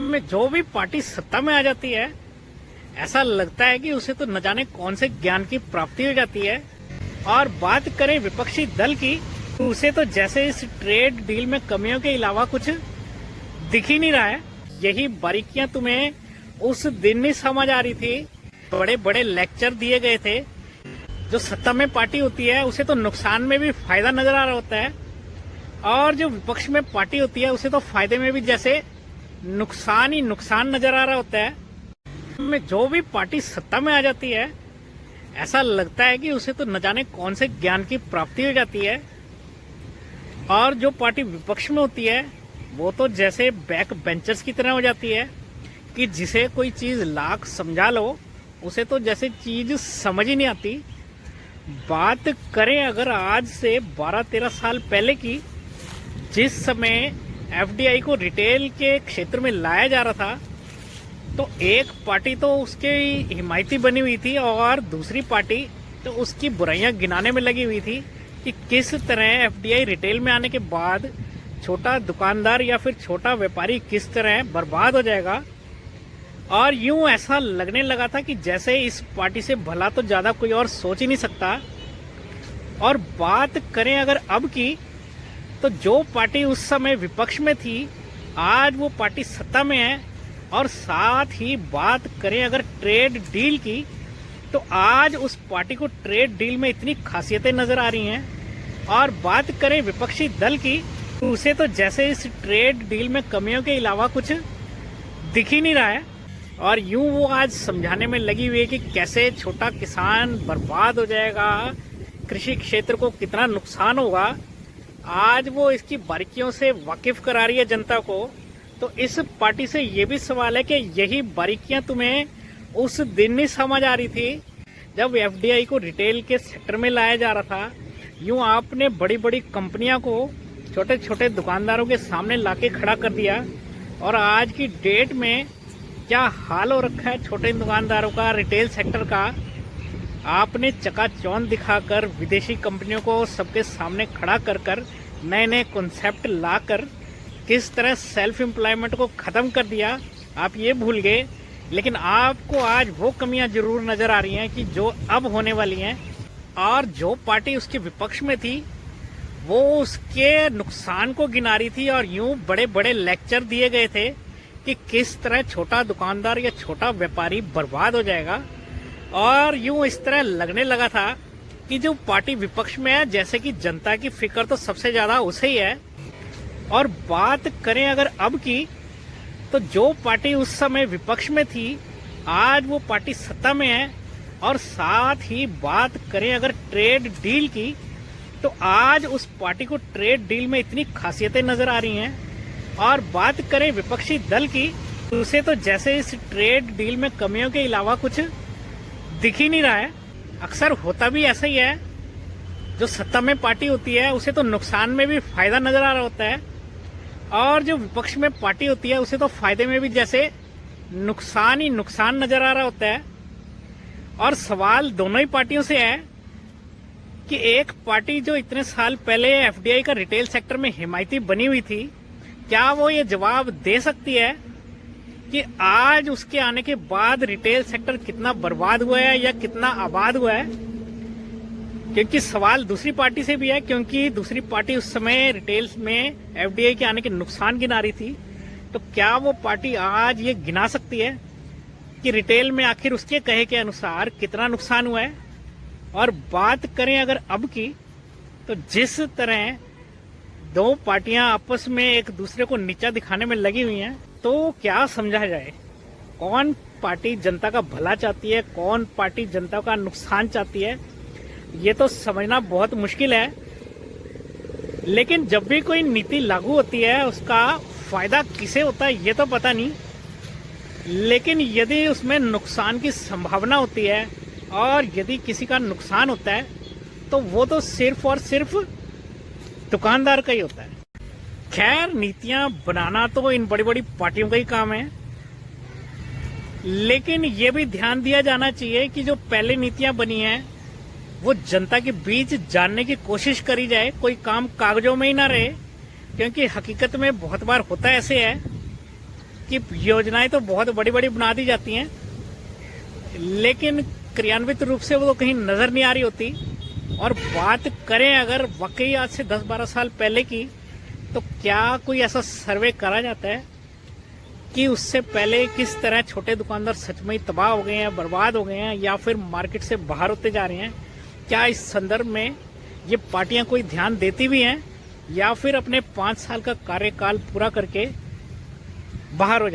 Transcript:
में जो भी पार्टी सत्ता में आ जाती है, ऐसा लगता है कि उसे तो न जाने कौन से ज्ञान की प्राप्ति हो जाती है। और बात करें विपक्षी दल की, तो उसे तो जैसे इस ट्रेड डील में कमियों के अलावा कुछ दिख ही नहीं रहा है। यही बारीकियां तुम्हें उस दिन नहीं समझ आ रही थी। बड़े बड़े लेक्चर दिए गए थे। जो सत्ता में पार्टी होती है उसे तो नुकसान में भी फायदा नजर आ रहा होता है, और जो विपक्ष में पार्टी होती है उसे तो फायदे में भी जैसे नुकसान ही नुकसान नजर आ रहा होता है। में जो भी पार्टी सत्ता में आ जाती है, ऐसा लगता है कि उसे तो न जाने कौन से ज्ञान की प्राप्ति हो जाती है। और जो पार्टी विपक्ष में होती है वो तो जैसे बैक बेंचर्स की तरह हो जाती है कि जिसे कोई चीज लाख समझा लो, उसे तो जैसे चीज समझ ही नहीं आती। बात करें अगर आज से 12-13 साल पहले की, जिस समय एफडीआई को रिटेल के क्षेत्र में लाया जा रहा था, तो एक पार्टी तो उसके हिमायती बनी हुई थी और दूसरी पार्टी तो उसकी बुराइयां गिनाने में लगी हुई थी कि किस तरह एफडीआई रिटेल में आने के बाद छोटा दुकानदार या फिर छोटा व्यापारी किस तरह बर्बाद हो जाएगा। और यूं ऐसा लगने लगा था कि जैसे इस पार्टी से भला तो ज्यादा कोई और सोच ही नहीं सकता। और बात करें अगर अब की, तो जो पार्टी उस समय विपक्ष में थी, आज वो पार्टी सत्ता में है। और साथ ही बात करें अगर ट्रेड डील की, तो आज उस पार्टी को ट्रेड डील में इतनी खासियतें नजर आ रही हैं। और बात करें विपक्षी दल की, तो उसे तो जैसे इस ट्रेड डील में कमियों के अलावा कुछ दिख ही नहीं रहा है। और यूं वो आज समझाने में लगी हुई है कि कैसे छोटा किसान बर्बाद हो जाएगा, कृषि क्षेत्र को कितना नुकसान होगा। आज वो इसकी बारीकियों से वाकिफ करा रही है जनता को। तो इस पार्टी से ये भी सवाल है कि यही बारीकियां तुम्हें उस दिन नहीं समझ आ रही थी जब एफडीआई को रिटेल के सेक्टर में लाया जा रहा था। यूं आपने बड़ी बड़ी कंपनियां को छोटे छोटे दुकानदारों के सामने लाके खड़ा कर दिया। और आज की डेट में क्या हाल हो रखा है छोटे दुकानदारों का, रिटेल सेक्टर का। आपने चकाचौंध दिखाकर विदेशी कंपनियों को सबके सामने खड़ा कर नए नए कॉन्सेप्ट लाकर किस तरह सेल्फ एम्प्लॉयमेंट को खत्म कर दिया, आप ये भूल गए। लेकिन आपको आज वो कमियां जरूर नजर आ रही हैं कि जो अब होने वाली हैं। और जो पार्टी उसके विपक्ष में थी वो उसके नुकसान को गिना रही थी। और यूं बड़े बड़े लेक्चर दिए गए थे कि किस तरह छोटा दुकानदार या छोटा व्यापारी बर्बाद हो जाएगा। और यूं इस तरह लगने लगा था कि जो पार्टी विपक्ष में है, जैसे कि जनता की फिक्र तो सबसे ज्यादा उसे ही है। और बात करें अगर अब की, तो जो पार्टी उस समय विपक्ष में थी, आज वो पार्टी सत्ता में है। और साथ ही बात करें अगर ट्रेड डील की, तो आज उस पार्टी को ट्रेड डील में इतनी खासियतें नजर आ रही हैं। और बात करें विपक्षी दल की, तो उसे तो जैसे इस ट्रेड डील में कमियों के अलावा कुछ दिख ही नहीं रहा है। अक्सर होता भी ऐसा ही है, जो सत्ता में पार्टी होती है उसे तो नुकसान में भी फायदा नजर आ रहा होता है, और जो विपक्ष में पार्टी होती है उसे तो फायदे में भी जैसे नुकसान ही नुकसान नजर आ रहा होता है। और सवाल दोनों ही पार्टियों से है कि एक पार्टी जो इतने साल पहले एफडीआई का रिटेल सेक्टर में हिमायती बनी हुई थी, क्या वो ये जवाब दे सकती है कि आज उसके आने के बाद रिटेल सेक्टर कितना बर्बाद हुआ है या कितना आबाद हुआ है? क्योंकि सवाल दूसरी पार्टी से भी है, क्योंकि दूसरी पार्टी उस समय रिटेल में एफडीआई के आने के नुकसान गिना रही थी। तो क्या वो पार्टी आज ये गिना सकती है कि रिटेल में आखिर उसके कहे के अनुसार कितना नुकसान हुआ है? और बात करें अगर अब की, तो जिस तरह दो पार्टियां आपस में एक दूसरे को नीचा दिखाने में लगी हुई हैं, तो क्या समझा जाए कौन पार्टी जनता का भला चाहती है, कौन पार्टी जनता का नुकसान चाहती है? ये तो समझना बहुत मुश्किल है। लेकिन जब भी कोई नीति लागू होती है उसका फायदा किसे होता है ये तो पता नहीं, लेकिन यदि उसमें नुकसान की संभावना होती है और यदि किसी का नुकसान होता है तो वो तो सिर्फ और सिर्फ दुकानदार का ही होता है। खैर, नीतियां बनाना तो इन बड़ी बड़ी पार्टियों का ही काम है, लेकिन ये भी ध्यान दिया जाना चाहिए कि जो पहले नीतियां बनी हैं वो जनता के बीच जानने की कोशिश करी जाए, कोई काम कागजों में ही ना रहे। क्योंकि हकीकत में बहुत बार होता ऐसे है कि योजनाएं तो बहुत बड़ी बड़ी बना दी जाती हैं, लेकिन क्रियान्वित रूप से वो तो कहीं नजर नहीं आ रही होती। और बात करें अगर वाकई आज से 10-12 साल पहले की, तो क्या कोई ऐसा सर्वे करा जाता है कि उससे पहले किस तरह छोटे दुकानदार सच में ही तबाह हो गए हैं, बर्बाद हो गए हैं, या फिर मार्केट से बाहर होते जा रहे हैं? क्या इस संदर्भ में ये पार्टियां कोई ध्यान देती भी हैं, या फिर अपने 5 साल का कार्यकाल पूरा करके बाहर हो जाती हैं?